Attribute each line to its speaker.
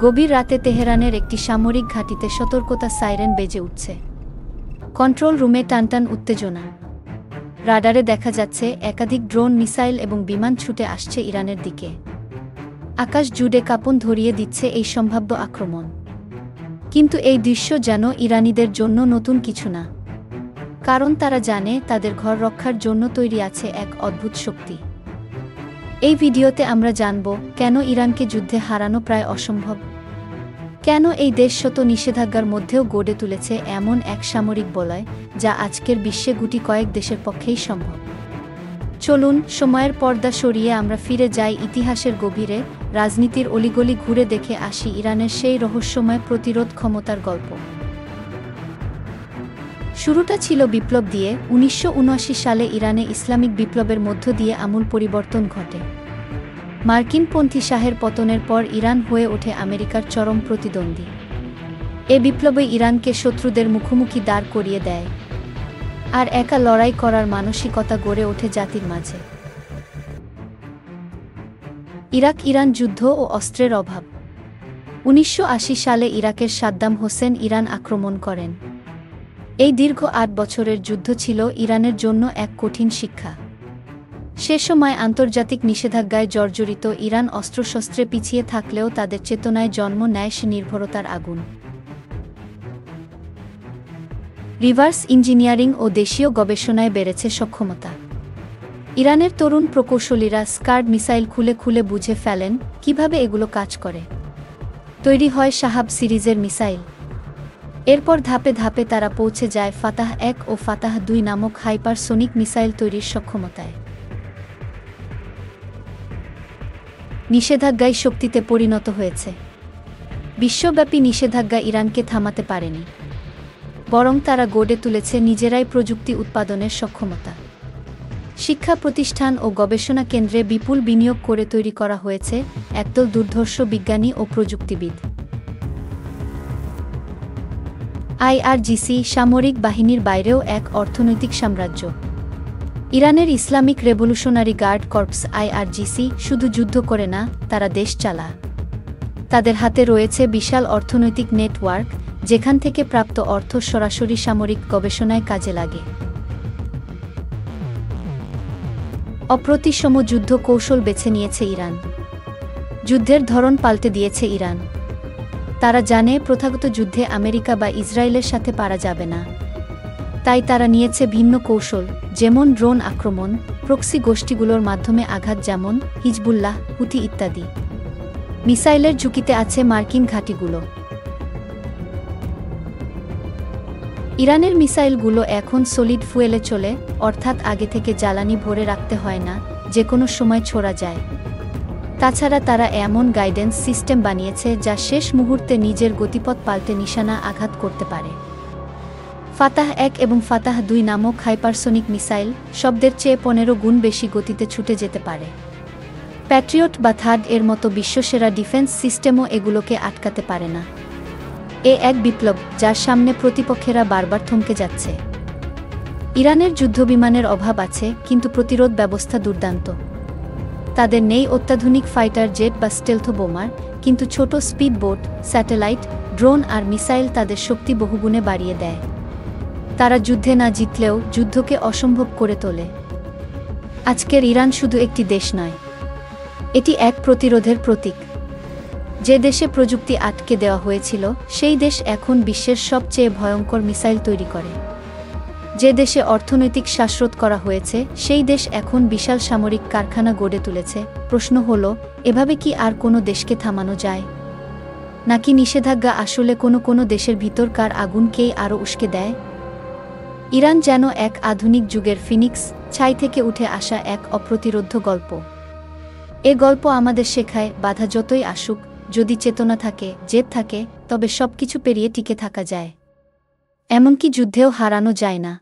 Speaker 1: গভীর রাতে তেহরানের একটি সামরিক ঘাঁটিতে সতর্কতা সাইরেন বেজে উঠছে। কন্ট্রোল রুমে টানটান উত্তেজনা। রাডারে দেখা যাচ্ছে একাধিক ড্রোন, মিসাইল এবং বিমান ছুটে আসছে ইরানের দিকে। আকাশ জুড়ে কাঁপন ধরিয়ে দিচ্ছে এই সম্ভাব্য আক্রমণ। কিন্তু এই দৃশ্য যেন ইরানিদের জন্য নতুন কিছু না, কারণ তারা জানে তাদের ঘর রক্ষার জন্য তৈরি আছে এক অদ্ভুত শক্তি। এই ভিডিওতে আমরা জানব কেন ইরানকে যুদ্ধে হারানো প্রায় অসম্ভব, কেন এই দেশ শত নিষেধাজ্ঞার মধ্যেও গড়ে তুলেছে এমন এক সামরিক বলয় যা আজকের বিশ্বে গুটি কয়েক দেশের পক্ষেই সম্ভব। চলুন সময়ের পর্দা সরিয়ে আমরা ফিরে যাই ইতিহাসের গভীরে, রাজনীতির অলিগলি ঘুরে দেখে আসি ইরানের সেই রহস্যময় প্রতিরোধ ক্ষমতার গল্প। শুরুটা ছিল বিপ্লব দিয়ে। ১৯৭৯ সালে ইরানে ইসলামিক বিপ্লবের মধ্য দিয়ে আমূল পরিবর্তন ঘটে। মার্কিনপন্থী শাহের পতনের পর ইরান হয়ে ওঠে আমেরিকার চরম প্রতিদ্বন্দ্বী। এ বিপ্লবে ইরানকে শত্রুদের মুখোমুখি দাঁড় করিয়ে দেয়, আর একা লড়াই করার মানসিকতা গড়ে ওঠে জাতির মাঝে। ইরাক-ইরান যুদ্ধ ও অস্ত্রের অভাব। ১৯৮০ সালে ইরাকের সাদ্দাম হোসেন ইরান আক্রমণ করেন। এই দীর্ঘ ৮ বছরের যুদ্ধ ছিল ইরানের জন্য এক কঠিন শিক্ষা। সে সময় আন্তর্জাতিক নিষেধাজ্ঞায় জর্জরিত ইরান অস্ত্রশস্ত্রে পিছিয়ে থাকলেও তাদের চেতনায় জন্ম নেয় নির্ভরতার আগুন। রিভার্স ইঞ্জিনিয়ারিং ও দেশীয় গবেষণায় বেড়েছে সক্ষমতা। ইরানের তরুণ প্রকৌশলীরা স্কার্ড মিসাইল খুলে খুলে বুঝে ফেলেন কিভাবে এগুলো কাজ করে। তৈরি হয় শাহাব সিরিজের মিসাইল। এরপর ধাপে ধাপে তারা পৌঁছে যায় ফাতাহ ১ ও ফাতাহ ২ নামক হাইপারসোনিক মিসাইল তৈরির সক্ষমতায়। নিষেধাজ্ঞায় শক্তিতে পরিণত হয়েছে। বিশ্বব্যাপী নিষেধাজ্ঞা ইরানকে থামাতে পারেনি, বরং তারা গড়ে তুলেছে নিজেরাই প্রযুক্তি উৎপাদনের সক্ষমতা। শিক্ষা প্রতিষ্ঠান ও গবেষণা কেন্দ্রে বিপুল বিনিয়োগ করে তৈরি করা হয়েছে একদল দুর্ধর্ষ বিজ্ঞানী ও প্রযুক্তিবিদ। আইআরজিসি সামরিক বাহিনীর বাইরেও এক অর্থনৈতিক সাম্রাজ্য। ইরানের Islamic revolutionary guard corps IRGC শুধু যুদ্ধ করে না, তারা দেশ চালায়। তাদের হাতে রয়েছে বিশাল অর্থনৈতিক নেটওয়ার্ক, যেখান থেকে প্রাপ্ত অর্থ সরাসরি সামরিক গবেষণায় কাজে লাগে। অপ্রতিসম যুদ্ধ কৌশল বেছে নিয়েছে ইরান। যুদ্ধের ধরন পাল্টে দিয়েছে ইরান। তারা জানে প্রথাগত যুদ্ধে আমেরিকা বা ইসরায়েলের সাথে পারা যাবে না। তাই তারা নিয়েছে ভিন্ন কৌশল, যেমন ড্রোন আক্রমণ, প্রক্সি গোষ্ঠীগুলোর মাধ্যমে আঘাত, যেমন হিজবুল্লাহ, হুথি ইত্যাদি। মিসাইলের ঝুঁকিতে আছে মার্কিন ঘাঁটিগুলো। ইরানের মিসাইলগুলো এখন সলিড ফুয়েলে চলে, অর্থাৎ আগে থেকে জ্বালানি ভরে রাখতে হয় না, যে কোনো সময় ছোড়া যায়। তাছাড়া তারা এমন গাইডেন্স সিস্টেম বানিয়েছে যা শেষ মুহূর্তে নিজের গতিপথ পাল্টে নিশানা আঘাত করতে পারে। ফাতাহ ১ এবং ফাতাহ ২ নামক হাইপারসোনিক মিসাইল শব্দের চেয়ে ১৫ গুণ বেশি গতিতে ছুটে যেতে পারে। প্যাট্রিয়ট বা থার্ড এর মতো বিশ্বসেরা ডিফেন্স সিস্টেমও এগুলোকে আটকাতে পারে না। এ এক বিপ্লব যার সামনে প্রতিপক্ষেরা বারবার থমকে যাচ্ছে। ইরানের যুদ্ধবিমানের অভাব আছে, কিন্তু প্রতিরোধ ব্যবস্থা দুর্দান্ত। তাদের নেই অত্যাধুনিক ফাইটার জেট বা স্টেলথ বোমার, কিন্তু ছোট স্পিড বোট, স্যাটেলাইট, ড্রোন আর মিসাইল তাদের শক্তি বহুগুণে বাড়িয়ে দেয়। তারা যুদ্ধে না জিতলেও যুদ্ধকে অসম্ভব করে তোলে। আজকের ইরান শুধু একটি দেশ নয়, এটি এক প্রতিরোধের প্রতীক। যে দেশে প্রযুক্তি আটকে দেওয়া হয়েছিল, সেই দেশ এখন বিশ্বের সবচেয়ে ভয়ঙ্কর মিসাইল তৈরি করে। যে দেশে অর্থনৈতিক শ্বাসরোধ করা হয়েছে, সেই দেশ এখন বিশাল সামরিক কারখানা গড়ে তুলেছে। প্রশ্ন হলো, এভাবে কি আর কোনো দেশকে থামানো যায়? নাকি নিষেধাজ্ঞা আসলে কোনো দেশের ভিতরকার আগুনকেই আরও উস্কে দেয়? ইরান যেন এক আধুনিক যুগের ফিনিক্স, ছাই থেকে উঠে আসা এক অপ্রতিরোধ্য গল্প। এ গল্প আমাদের শেখায়, বাধা যতই আসুক, যদি চেতনা থাকে, জেদ থাকে, তবে সবকিছু পেরিয়ে টিকে থাকা যায়। এমনকি যুদ্ধেও হারানো যায় না।